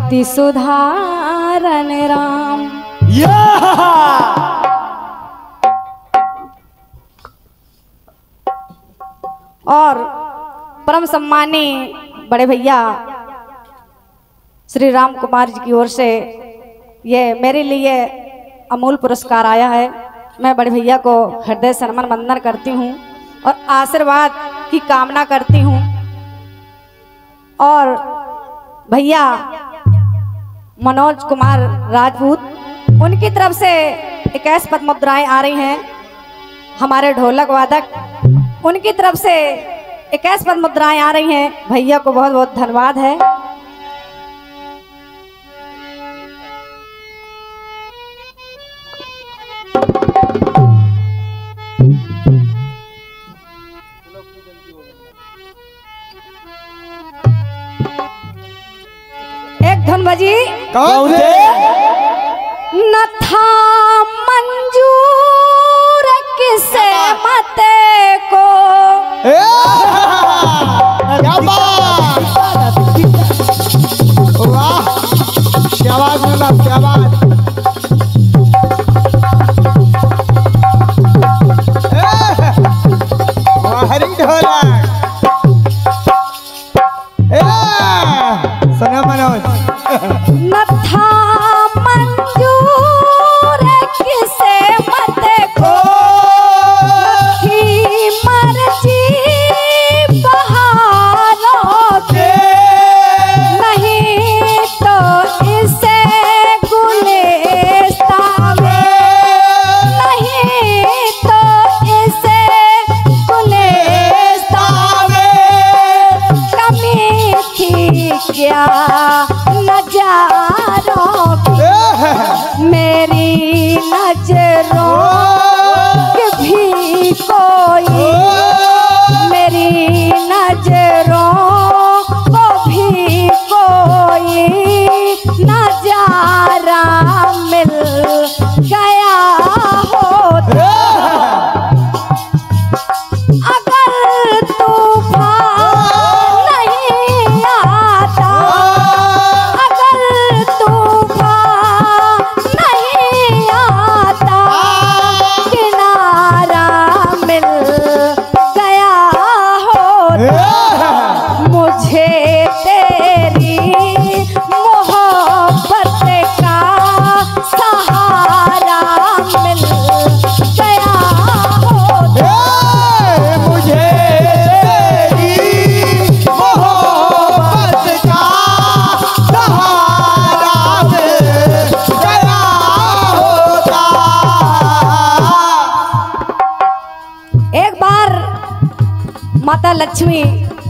पति सुधारन राम। और परम सम्मानी बड़े भैया श्री राम कुमार जी की ओर से ये मेरे लिए अमूल पुरस्कार आया है। मैं बड़े भैया को हृदय से नमन वंदन करती हूँ और आशीर्वाद की कामना करती हूँ। और भैया मनोज कुमार राजपूत, उनकी तरफ से 21 पद्म मुद्राएं आ रही हैं। हमारे ढोलक वादक, उनकी तरफ से 21 पद्म मुद्राएं आ रही हैं। भैया को बहुत बहुत धन्यवाद है। एक धन बजी न था मंजूर किसे मते को। क्या बात, वाह, क्या बात मतलब, क्या बात। हरी ढोलक सुना मनोज। न था मंजूर किसे मते को, की मर्जी बहारों के, नहीं तो इसे गुलिस्ता में, नहीं तो इसे गुलिस्ता में कमी थी क्या नजारों की, मेरी नजरों की भी कोई, मेरी नजरों को भी कोई नजारा मिल गया होता। अगर तूफान नहीं आता, अगर तूफान नहीं आता, किनारा मिल गया होता। मुझे तेरी मोहब्बत का सहारा मिल गया होता। मुझे तेरी मोहब्बत का सहारा मिल गया होता। एक बार माता लक्ष्मी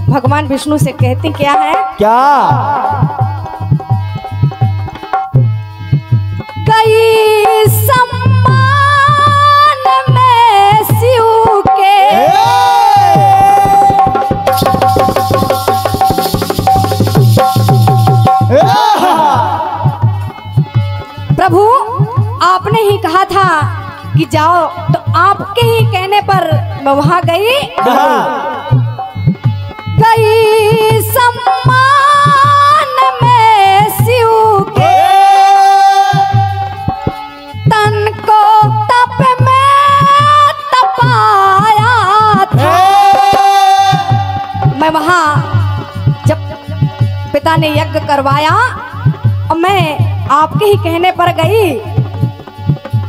भगवान विष्णु से कहती क्या है? क्या? कई सम्मान में शिव के, प्रभु आपने ही कहा था कि जाओ, तो आपके ही कहने पर मैं वहां गई। कई सम्मान में शिव के, तन को तप में तपाया था। मैं वहां जब पिता ने यज्ञ करवाया और मैं आपके ही कहने पर गई,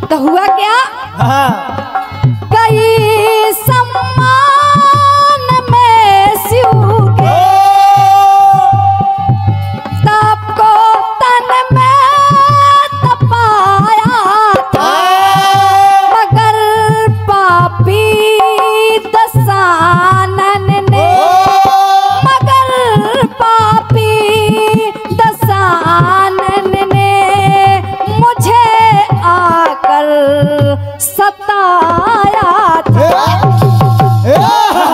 तो हुआ क्या? कई सम्मान में शिव के, तप को तन में तपाया था। मगर पापी दशानन ने, मगर पापी दशानन ने मुझे आकर सताया था।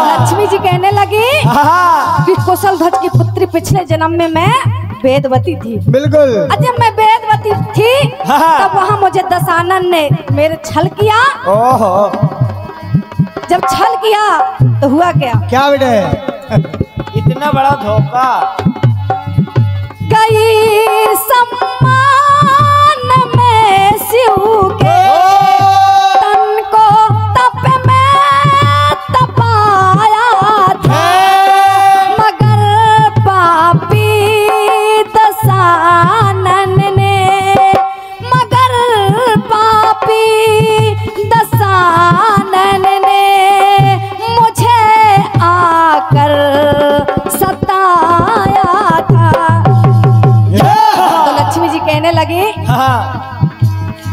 लक्ष्मी जी कहने लगी कि कौशल ध्वज की पुत्री पिछले जन्म में मैं वेदवती थी। बिल्कुल। जब मैं वेदवती थी तब वहां मुझे दशानन ने मेरे छल किया। ओहो। जब छल किया तो हुआ क्या? क्या बेटे? इतना बड़ा धोखा। कई कहने लगी, हाँ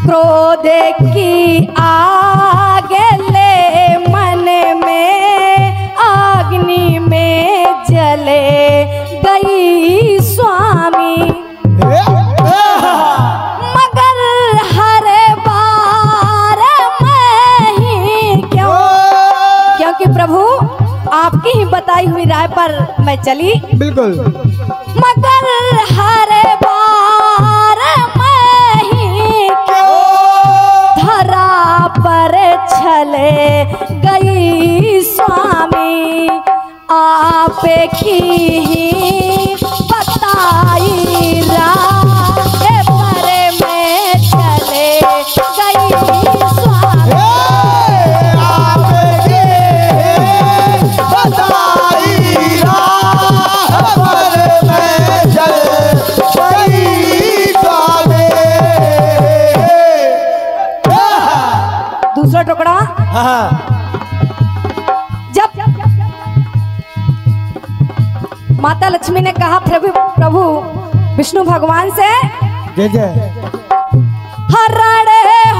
क्रोध की आग ले मन में अग्नि में जले गई स्वामी, मगर हर बार मैं ही क्यों, क्योंकि प्रभु आपकी ही बताई हुई राह पर मैं चली, बिल्कुल, मगर हर बार मैं ही क्यों धरा पर चले गई स्वामी, आप की ही बताई राह पर मैं चले गई स्वामी, दूसरा टुकड़ा। जब माता लक्ष्मी ने कहा प्रभु विष्णु भगवान से, जय जय हरण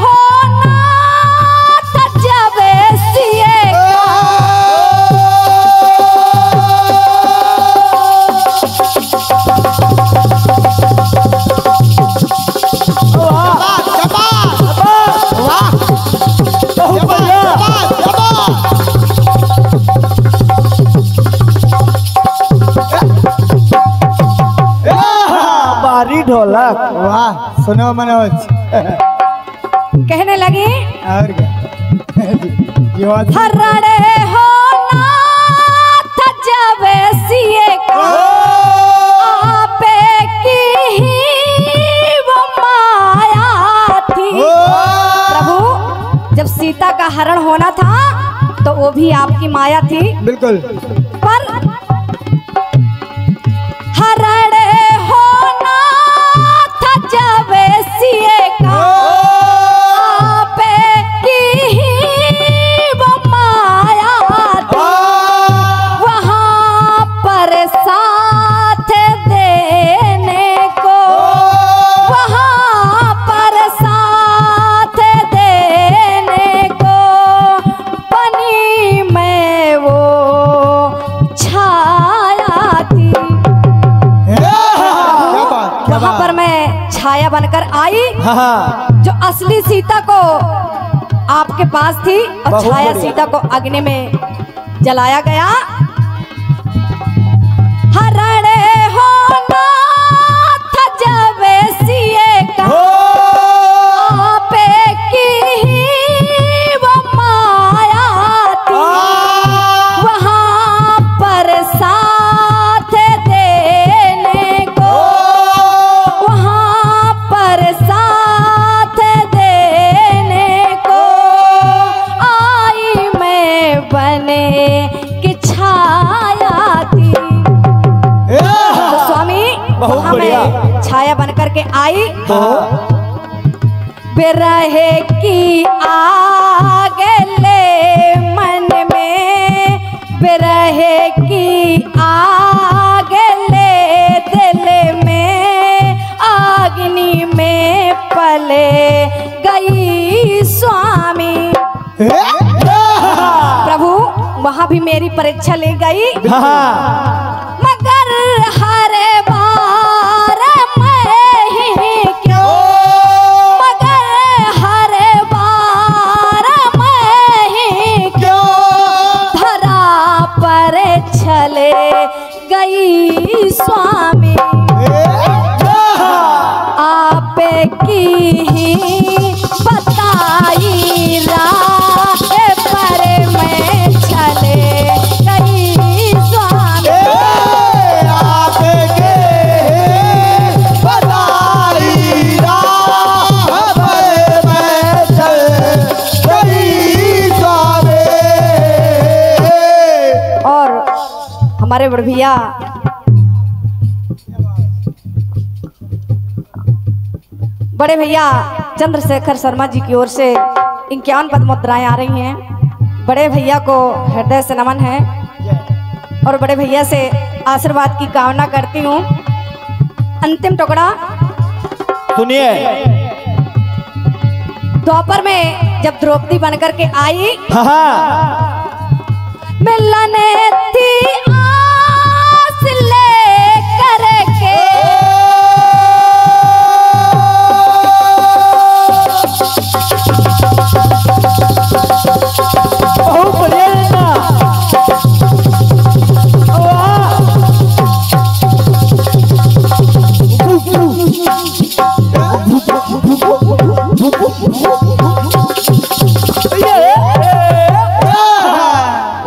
हो नाथ जब सिए ढोलक, वाह सुनो मनोज। कहने लगी, और क्या हरण हो नाथ जब सिए आपे की ही वो माया थी, प्रभु जब सीता का हरण होना था तो वो भी आपकी माया थी, बिल्कुल, पर हरण जब सिए आपे की ही वो माया थी, वहाँ पर साथ देने को, वहाँ पर साथ देने को बनी में वो छाया थी, वहाँ पर मैं छाया बनकर आई, जो असली सीता को आपके पास थी और छाया सीता को अग्नि में जलाया गया। हरण हो नाथ जब सिए आपे की ही वो माया थी, वहाँ पर साथ देने को, वहाँ पर साथ देने को आई मैं बने कि छाया थी, तो स्वामी वहाँ मैं छाया बन करके आई, बिरहे की आग ले मन में, बिरहे की आग ले दिल में, अग्नि में पले गई स्वामी, प्रभु वहाँ भी मेरी परीक्षा ले गई, मगर हर बार मैं ही क्यों, मगर हर बार मैं ही क्यों धरा पर चले गई स्वामी, आप की ही बताई राह पर मैं चले गई स्वामी, आप बताई राह पर मैं चल गई स्वामी। और हमारे बड़ भैया बड़े भैया चंद्रशेखर शर्मा जी की ओर से 51 पद मुद्राएं आ रही हैं। बड़े भैया को हृदय से नमन है और बड़े भैया से आशीर्वाद की कामना करती हूँ। अंतिम टुकड़ा सुनिए। द्वापर में जब द्रौपदी बनकर के आई, हाँ मिलने थी आस ले करके, बहुत बढ़िया है।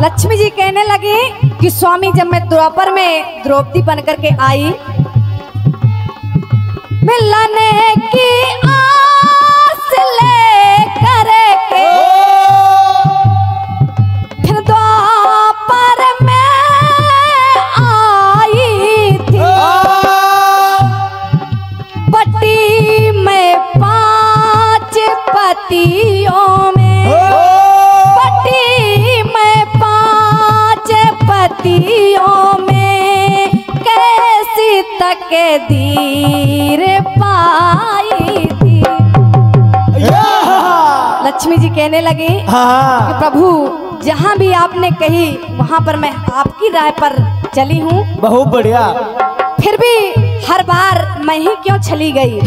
लक्ष्मी जी कहने लगी कि स्वामी जब मैं द्वापर में द्रौपदी बनकर के आई, मिलने की आस ले करके, फिर द्वापर में आई थी, बटी में 5 पतियों में, बटी में 5 पतियों में, कैसी तकदीर पाई थी। लक्ष्मी जी कहने लगी कि प्रभु जहाँ भी आपने कही वहाँ पर मैं आपकी राय पर चली हूँ। बहुत बढ़िया। फिर भी हर बार मैं ही क्यों चली गई।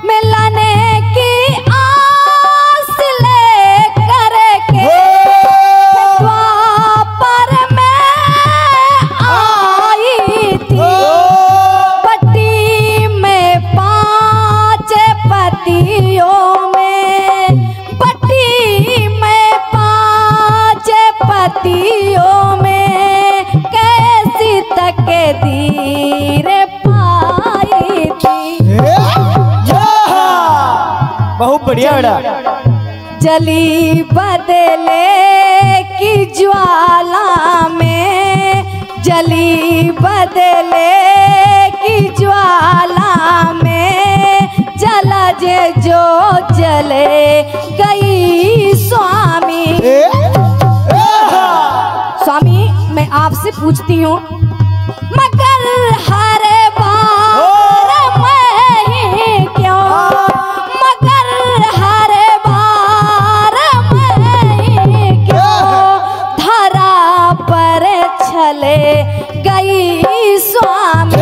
मिलने की आस ले करके, द्वापर में आई थी, बटी में 5 पतियों में, बटी में 5 पतियों में, कैसी तकदीर पाई थी। बहुत बढ़िया बेटा। जली बदले की ज्वाला में, जली बदले की ज्वाला में, जला जो जले गई स्वामी। स्वामी मैं आपसे पूछती हूँ, मगर हर बार मैं ही क्यों, मगर हर बार मैं ही क्यों, धरा पर चले गई स्वामी।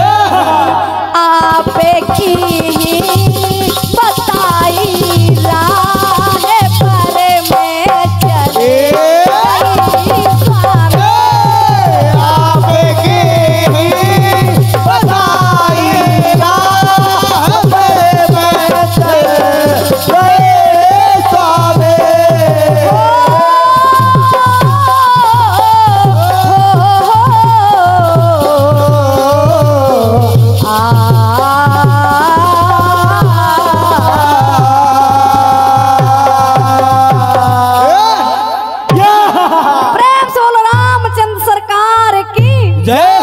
आप की ही बताई राह पर मैं चले गई स्वामी। जय।